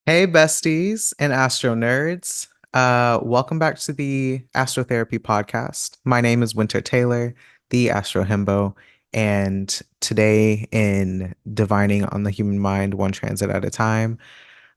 Hey, besties and astro nerds. Welcome back to the Astrotherapy podcast. My name is Winter Taylor, the Astro Himbo, and today in Divining on the Human Mind, one transit at a time,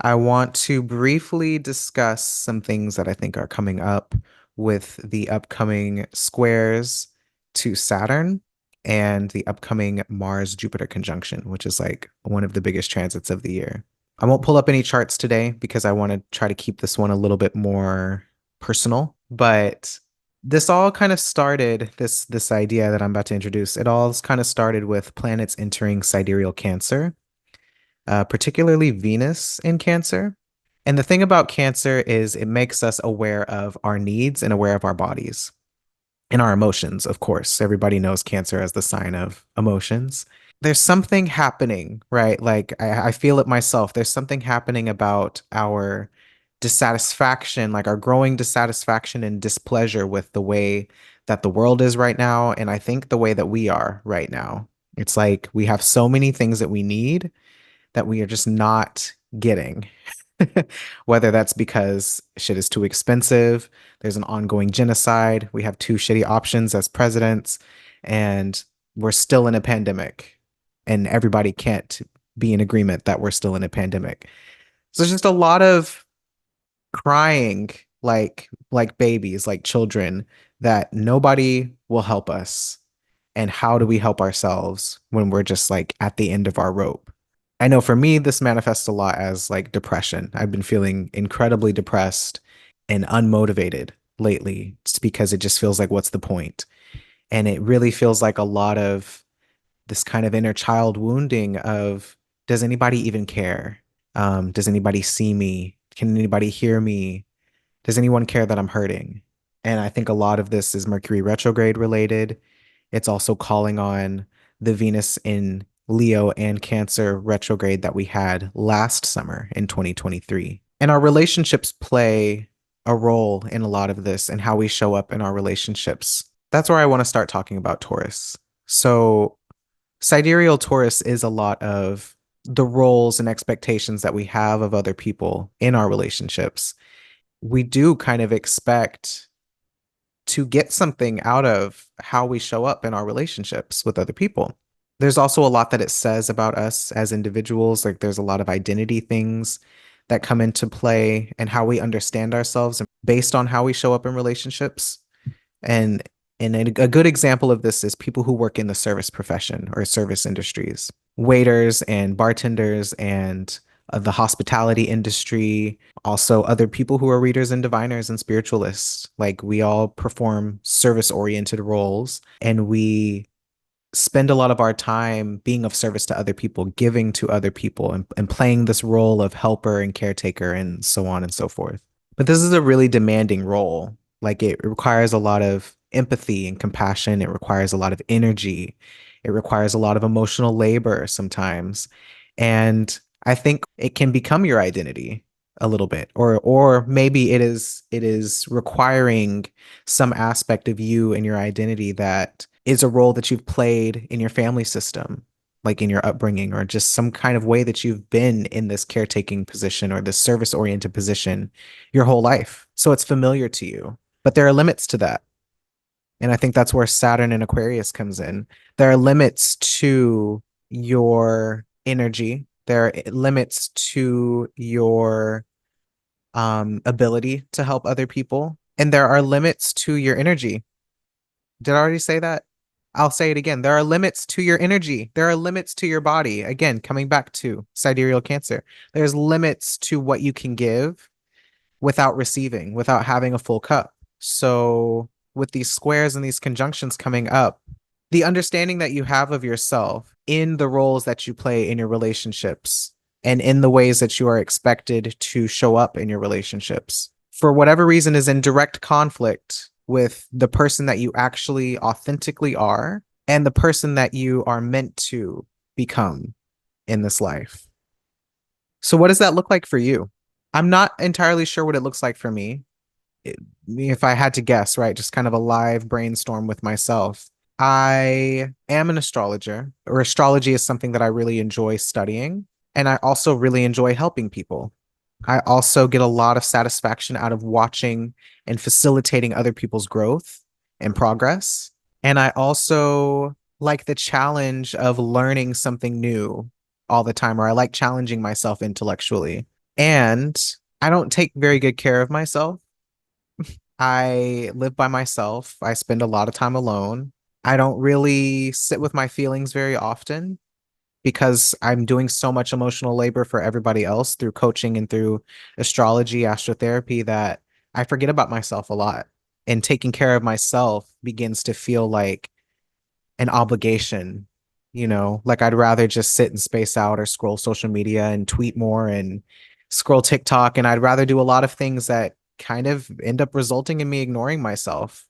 I want to briefly discuss some things that I think are coming up with the upcoming squares to Saturn and the upcoming Mars-Jupiter conjunction, which is like one of the biggest transits of the year. I won't pull up any charts today because I want to try to keep this one a little bit more personal, but this all kind of started this idea that I'm about to introduce. It all kind of started with planets entering sidereal Cancer, particularly Venus in Cancer. And the thing about Cancer is it makes us aware of our needs and aware of our bodies and our emotions, of course. Everybody knows Cancer as the sign of emotions. There's something happening, right? Like I feel it myself. There's something happening about our dissatisfaction, like our growing dissatisfaction and displeasure with the way that the world is right now. And I think the way that we are right now. It's like we have so many things that we need that we are just not getting. Whether that's because shit is too expensive, there's an ongoing genocide, we have two shitty options as presidents, and we're still in a pandemic, and everybody can't be in agreement that we're still in a pandemic. So there's just a lot of crying like babies, like children, that nobody will help us. And how do we help ourselves when we're just like at the end of our rope? I know for me, this manifests a lot as like depression. I've been feeling incredibly depressed and unmotivated lately, just because it just feels like, what's the point? And it really feels like a lot of this kind of inner child wounding of, does anybody even care? Does anybody see me? Can anybody hear me? Does anyone care that I'm hurting? And I think a lot of this is Mercury retrograde related. It's also calling on the Venus in Leo and Cancer retrograde that we had last summer in 2023. And our relationships play a role in a lot of this and how we show up in our relationships. That's where I want to start talking about Taurus. So, sidereal Taurus is a lot of the roles and expectations that we have of other people in our relationships. We do kind of expect to get something out of how we show up in our relationships with other people. There's also a lot that it says about us as individuals. Like there's a lot of identity things that come into play and how we understand ourselves based on how we show up in relationships. And a good example of this is people who work in the service profession or service industries, waiters and bartenders and the hospitality industry, also other people who are readers and diviners and spiritualists. Like we all perform service oriented roles and we spend a lot of our time being of service to other people, giving to other people, and playing this role of helper and caretaker and so on and so forth. But this is a really demanding role. Like it requires a lot of empathy and compassion. It requires a lot of energy. It requires a lot of emotional labor sometimes. And I think it can become your identity a little bit, or maybe it is requiring some aspect of you and your identity that is a role that you've played in your family system, like in your upbringing, or just some kind of way that you've been in this caretaking position or this service oriented position your whole life. So it's familiar to you, but there are limits to that. And I think that's where Saturn and Aquarius comes in. There are limits to your energy. There are limits to your ability to help other people. And there are limits to your energy. Did I already say that? I'll say it again. There are limits to your energy. There are limits to your body. Again, coming back to sidereal Cancer, there's limits to what you can give without receiving, without having a full cup. So, with these squares and these conjunctions coming up, the understanding that you have of yourself in the roles that you play in your relationships and in the ways that you are expected to show up in your relationships, for whatever reason, is in direct conflict with the person that you actually authentically are and the person that you are meant to become in this life. So, what does that look like for you? I'm not entirely sure what it looks like for me. If I had to guess, right, just kind of a live brainstorm with myself. I am an astrologer, or astrology is something that I really enjoy studying. And I also really enjoy helping people. I also get a lot of satisfaction out of watching and facilitating other people's growth and progress. And I also like the challenge of learning something new all the time, or I like challenging myself intellectually. And I don't take very good care of myself. I live by myself. I spend a lot of time alone. I don't really sit with my feelings very often because I'm doing so much emotional labor for everybody else through coaching and through astrology, astrotherapy, that I forget about myself a lot. And taking care of myself begins to feel like an obligation, like I'd rather just sit and space out or scroll social media and tweet more and scroll TikTok. And I'd rather do a lot of things that kind of end up resulting in me ignoring myself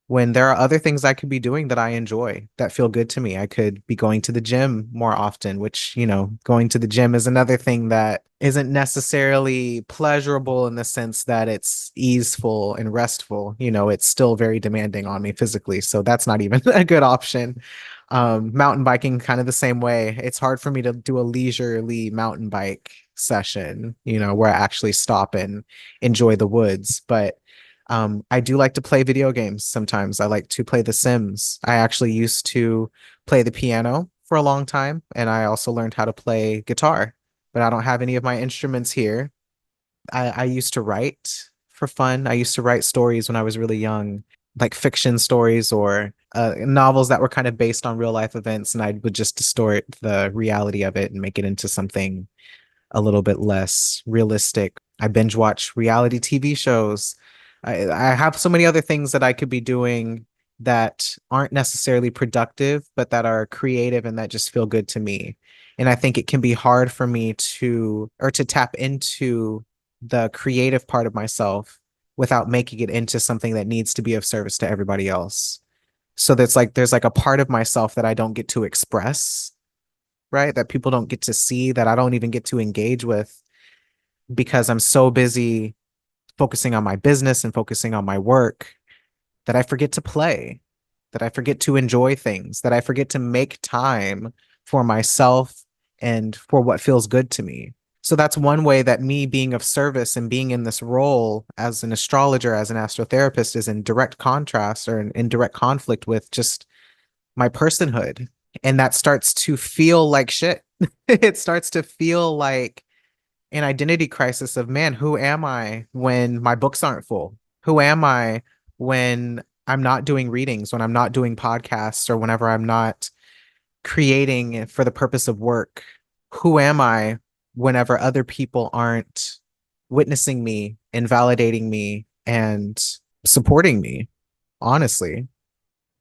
when there are other things I could be doing that I enjoy that feel good to me. I could be going to the gym more often, which, going to the gym is another thing that isn't necessarily pleasurable in the sense that it's easeful and restful. It's still very demanding on me physically. So that's not even a good option. Mountain biking, kind of the same way. It's hard for me to do a leisurely mountain bike session, where I actually stop and enjoy the woods. But I do like to play video games sometimes. I like to play The Sims. I actually used to play the piano for a long time, and I also learned how to play guitar, but I don't have any of my instruments here. I used to write for fun. I used to write stories when I was really young, like fiction stories or novels that were kind of based on real life events, and I would just distort the reality of it and make it into something a little bit less realistic. I binge watch reality TV shows. I have so many other things that I could be doing that aren't necessarily productive, but that are creative and that just feel good to me. And I think it can be hard for me to tap into the creative part of myself without making it into something that needs to be of service to everybody else. So there's like a part of myself that I don't get to express, right? That people don't get to see, that I don't even get to engage with because I'm so busy focusing on my business and focusing on my work that I forget to play, that I forget to enjoy things, that I forget to make time for myself and for what feels good to me. So that's one way that me being of service and being in this role as an astrologer, as an astrotherapist, is in direct contrast or in direct conflict with just my personhood. And that starts to feel like shit. It starts to feel like an identity crisis of, man, who am I when my books aren't full? Who am I when I'm not doing readings, when I'm not doing podcasts, or whenever I'm not creating for the purpose of work? Who am I whenever other people aren't witnessing me and validating me and supporting me, honestly?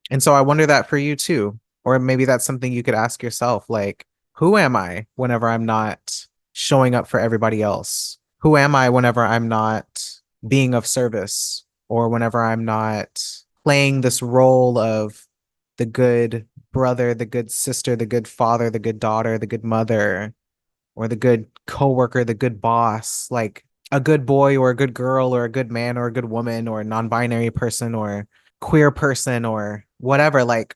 And so I wonder that for you too. Or maybe that's something you could ask yourself, like, who am I whenever I'm not showing up for everybody else? Who am I whenever I'm not being of service or whenever I'm not playing this role of the good brother, the good sister, the good father, the good daughter, the good mother, or the good coworker, the good boss, like a good boy or a good girl or a good man or a good woman or a non-binary person or queer person or whatever. Like,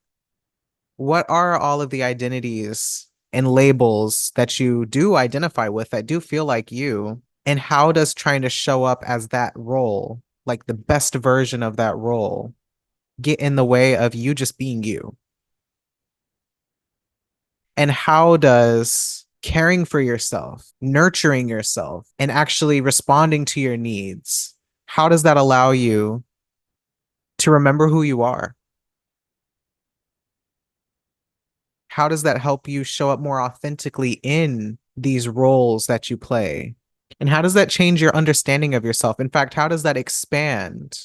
what are all of the identities and labels that you do identify with that do feel like you? And how does trying to show up as that role, like the best version of that role, get in the way of you just being you? And how does caring for yourself, nurturing yourself, and actually responding to your needs, how does that allow you to remember who you are? How does that help you show up more authentically in these roles that you play? And how does that change your understanding of yourself? In fact, how does that expand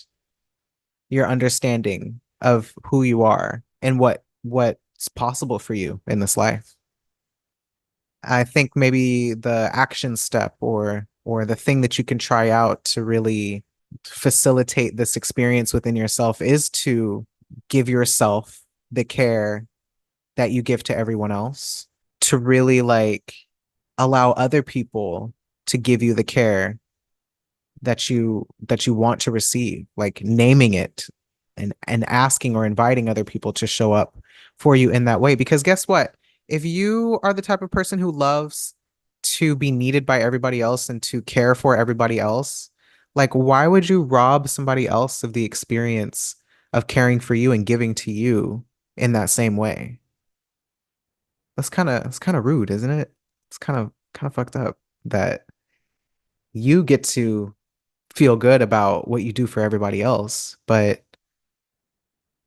your understanding of who you are and what's possible for you in this life? I think maybe the action step or the thing that you can try out to really facilitate this experience within yourself is to give yourself the care that you give to everyone else, to really like allow other people to give you the care that you want to receive, like naming it and asking or inviting other people to show up for you in that way. Because guess what? If you are the type of person who loves to be needed by everybody else and to care for everybody else, like why would you rob somebody else of the experience of caring for you and giving to you in that same way? That's kind of rude, isn't it? It's kind of fucked up that you get to feel good about what you do for everybody else, but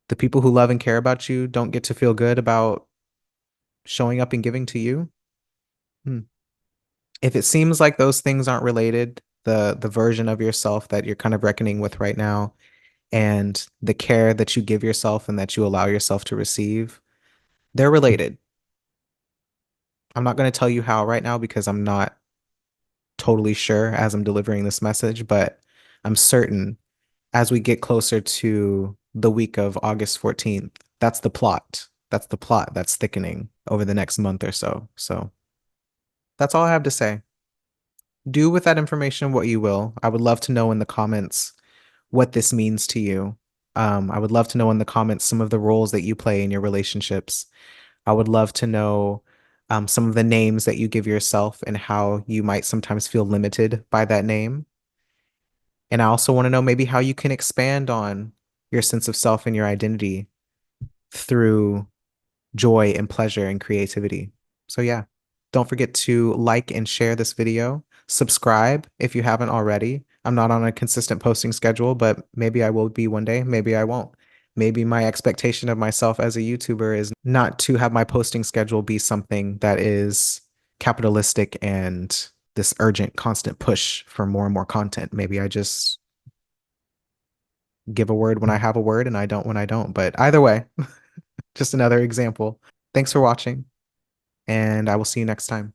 the people who love and care about you don't get to feel good about showing up and giving to you. Hmm. If it seems like those things aren't related, the version of yourself that you're kind of reckoning with right now and the care that you give yourself and that you allow yourself to receive, they're related. I'm not going to tell you how right now because I'm not totally sure as I'm delivering this message, but I'm certain as we get closer to the week of August 14th, that's the plot. That's the plot that's thickening over the next month or so. So that's all I have to say. Do with that information what you will. I would love to know in the comments what this means to you. I would love to know in the comments some of the roles that you play in your relationships. I would love to know some of the names that you give yourself and how you might sometimes feel limited by that name. And I also want to know maybe how you can expand on your sense of self and your identity through joy and pleasure and creativity. So yeah, don't forget to like and share this video. Subscribe if you haven't already. I'm not on a consistent posting schedule, but maybe I will be one day. Maybe I won't. Maybe my expectation of myself as a YouTuber is not to have my posting schedule be something that is capitalistic and this urgent, constant push for more and more content. Maybe I just give a word when I have a word and I don't when I don't. But either way, just another example. Thanks for watching, and I will see you next time.